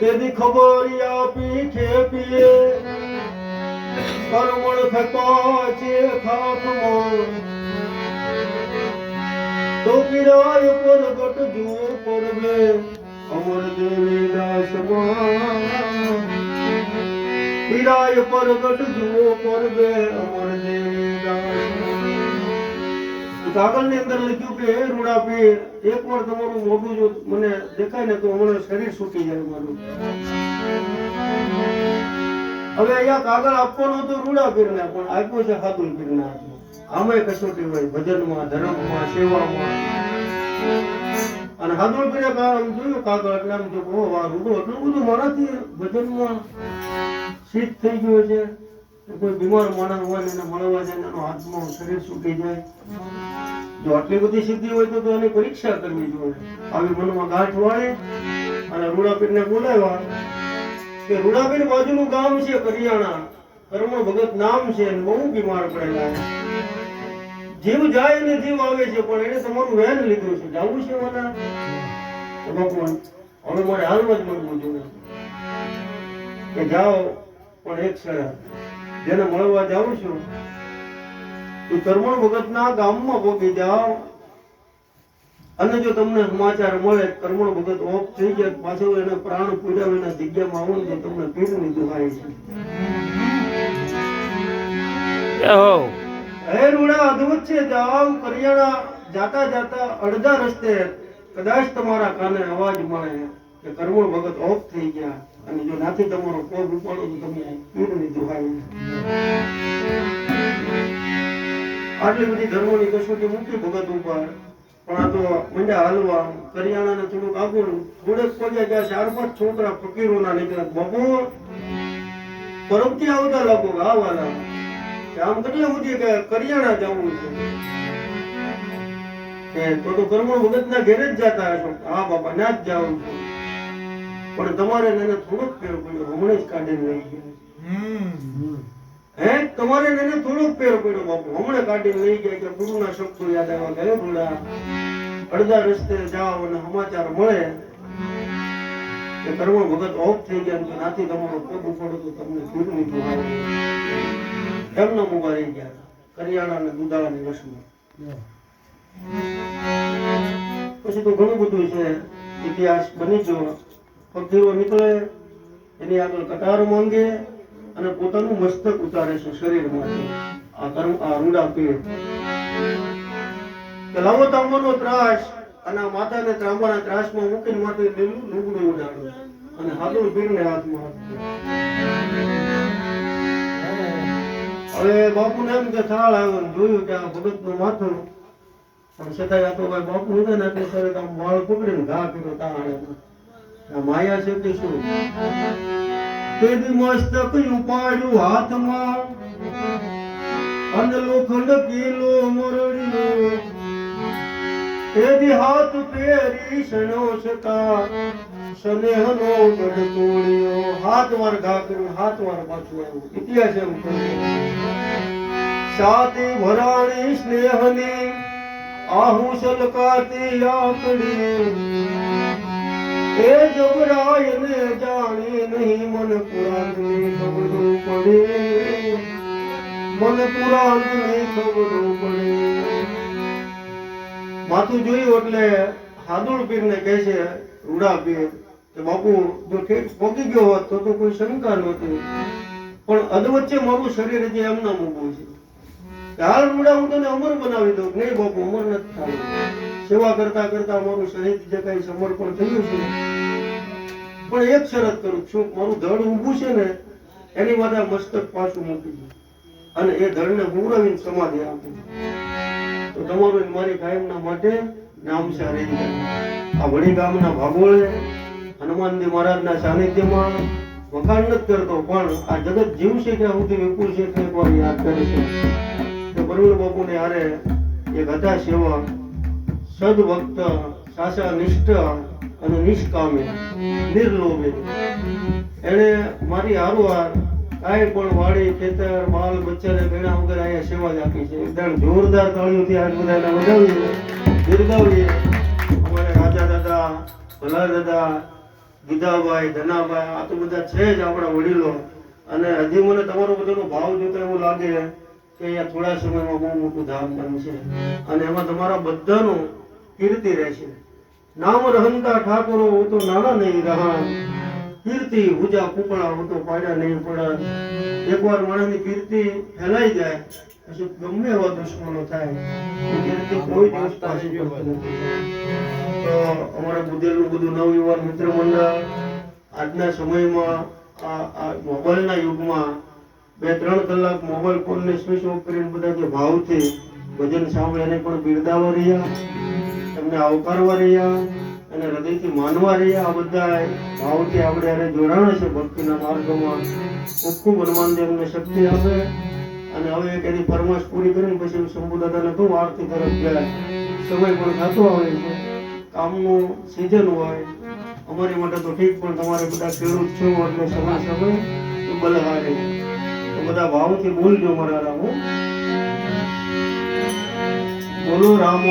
તેદી ખબર આપી ખેપીએ કરમણ ખપાચે ખાખમાં તો પીરાય પરગટ જો પરવે અમર દેવી દાસમાં પીરાય પરગટ જો પરવે અમર દેવી દાસમાં કાગળની અંદર લખ્યું કે હે રૂડા પીર એકવાર તમારું મોઢું જો મને દેખાય ને તો હમણાં શરીર છૂટી જાય મારું. હવે અહીંયા કાગળ આપવાનો તો રૂડા પીરને પણ આપ્યો છે હાદુલ પીરના હાથમાં. આમાંય કસોટી હોય ભજનમાં, ધર્મમાં, સેવામાં. અને હાદુલ પીરે આમ જોયું કાગળ એટલે આમ જો વાહ રૂડો એટલું બધું મારાથી ભજનમાં સિદ્ધ થઈ ગયો છે. કોઈ બીમાર માણસ હોય એને મળવા જાય એનો હાથમાં શરીર છૂટી જાય. જો આટલી બધી સિદ્ધિ હોય તો એની પરીક્ષા કરવી જોઈએ. આવી મનમાં ગાંઠ વાળે અને રૂડાપીરને બોલાવ્યા કે રૂડાપીર બાજુનું ગામ છે કરિયાણા, કરમણ ભગત નામ છે, બહુ બીમાર પડેલા. જીવ જાય અને જીવ આવે છે પણ એને તમારું વેન લીધું છે, જવું છે મને ભગવાન હવે મારે હાલમાં જ મળવું જોઈએ કે જાઓ પણ એક શરત, જેને મળવા જાઉં છું એ કરમણ ભગતના ગામમાં પહોંચી જાઓ અને જો તમને સમાચાર મળે કરમણ ભગત ઓફ થઈ જાય પાછો એને પ્રાણ પૂર્યા એના જગ્યામાં આવો ને તો તમને પીરની દુહાય છે. હે રૂડા અદ્ભુત છે. જાઓ કરિયાણા જાતા જાતા અડધા રસ્તે કદાચ તમારા કાને અવાજ મળે કે કરમણ ભગત ઓફ થઈ ગયા અને જો નાથી તમારો પગ ઉપાડો તો તમે પીરની દુહાય. આટલી બધી ધર્મોની કસોટી મૂકી ભગત ઉપર પણ આ તો મંડ્યા હાલવા. કરિયાણાને થોડુંક આગળ થોડેક પગ્યા ગયા 4-5 છોકરા ફકીરોના નીકળ્યા. બપોર પરમથી આવતા લોકો ગાવાલા આમ કેટલે સુધી કે કરિયાણા જવું છે કે તો કરમણ ભગતના ઘેરે જ જતા હશો. હા બાપા ના જ જાઉં છું પણ તમારે એને થોડોક ફેર પડ્યો હમણાં જ કાઢીને લઈ ગયા. હે તમારે એને થોડોક ફેર પડ્યો બાપુ હમણાં કાઢીને લઈ ગયા કે ગુરુના શબ્દો યાદ આવ્યા ગયા. થોડા અડધા રસ્તે જાઓ અને સમાચાર મળે કે કરમણ ભગત ઓફ થઈ ગયા તો નાથી તમારો પગ ઉપાડો તો તમને પીરની દુહાય. એમના મુભા રહી ગયા કરિયાણા અને દુધાળાની વસમાં. પછી તો ઘણું બધું છે ઇતિહાસ બની જો. ફકીરો નીકળે એની આગળ કટાર માંગે અને પોતાનું મસ્તક ઉતારે છે શરીરમાંથી. આ રૂડા પીર કે લાવો તાંબાનો ત્રાસ અને આ માથાને તાંબાના ત્રાસમાં મૂકીને માથે લુગડું ઉડાડો અને હાદુલ પીરને હાથમાં આપજો. હવે બાપુને એમ કે થાળ આવ્યો ને જોયું કે આ ભગતનું માથું પણ છતાંય આ તો ભાઈ બાપુ હતા ને એટલે સર આમ વાળ પકડીને ઘા કર્યો તાણે. આ માયા છે કે શું? તેદી મસ્તક ઉપાડ્યું હાથમાં અને લોખંડ કિલો મરડ્યો. તેદી હાથ ફેરી સણો છતા સ્નેહનો ગઢ તોડ્યો. હાથ વાર ઘા કર્યો, હાથ વાર પાછું આવ્યું. ઇતિહાસ એમ કહ્યું સાતી ભરાણી સ્નેહની આહુ સલકાતી આકડી. એ જબરાય ને જાણી નહીં મન પુરાણની ખબરો પડે, મન પુરાણની ખબરો પડે. માથું જોયું એટલે હાદુલ પીરને કહે છે રૂડા પીર કે બાપુ જો ઠેક પહોંચી ગયો હોત તો કોઈ શંકા નહોતી પણ અધવચ્ચે મારું શરીર જે એમના મૂકવું છે. હાલ રૂડા હું તને અમર બનાવી દઉં. નહીં બાપુ અમર નથી થયું. સેવા કરતા કરતા મારું શરીર જે કઈ સમર્પણ થયું છે પણ એક શરત કરું છું મારું ધડ ઊભું છે ને એની માટે મસ્તક પાછું મૂકી દઉં અને એ ધડને હુરાવીને સમાધિ આપું તો તમારું મારી કાયમના માટે નામ સારી જાય. આ વડી ગામના ભાગોળે હનુમાનજી મહારાજના સાનિધ્યમાં વખાણ નથી કરતો પણ આ જગત જીવ છે ત્યાં સુધી વિપુલ છે તે એકવાર યાદ કરે છે કે પ્રવીણ બાપુને હારે એક હતા સેવા સદભક્ત સાચા નિષ્ઠ અને નિષ્કામી નિર્લોભે. એને મારી હારવાર કાંઈ પણ વાડી ખેતર બાલ બચ્ચાને બેણા વગર અહીંયા સેવા જ આપી છે. એકદમ જોરદાર તાળીઓથી આ બધાને વધાવીએ બિરદાવીએ. અમારે રાજા દાદા ભલા દાદા ગીધાભાઈ, ધનાભાઈ, આ તો બધા છે જ આપણા વડીલો. અને હજી મને તમારો બધાનો ભાવ જોતો એવું લાગે કે અહીંયા થોડા સમયમાં બહુ મોટું ધામ બનશે અને એમાં તમારા બધાનું કીર્તિ રહેશે. નામ રહંતા ઠાકોરો હું તો નાના નહીં રહા, કીર્તિ હુજા કુકડા હું તો પાડ્યા નહીં પડા. એકવાર માણસની કીર્તિ ફેલાઈ જાય પછી ગમે એવા દુશ્મનો થાય એ કીર્તિ કોઈ દિવસ પાછી પડતી નથી. તો અમારા બુદ્ધેલું બધું નવયુવાન મિત્ર મંડળ આજના સમયમાં આ મોબાઈલના યુગમાં 2-3 કલાક મોબાઈલ ફોનને સ્વિચ ઓફ કરીને બધા જે ભાવથી ભજન સાંભળે એને પણ બિરદાવવા રહ્યા, એમને આવકારવા રહ્યા અને હૃદયથી માનવા રહ્યા. આ બધા ભાવથી આપણે યારે જોડાણા છે ભક્તિના માર્ગમાં. ખૂબ ખૂબ હનુમાનદેવને શક્તિ આપે. અને હવે એક એની ફરમાશ પૂરી કરીને પછી શંભુ દાદાને કહું આરતી તરફ જાય. સમય પણ થતો આવે છે, કામનું સિઝન હોય. અમારી માટે તો ઠીક, પણ તમારે બધા ખેડૂત છો એટલે સમય એ બલહારે. તો બધા ભાવથી બોલજો મારા રામ. બોલો રામ.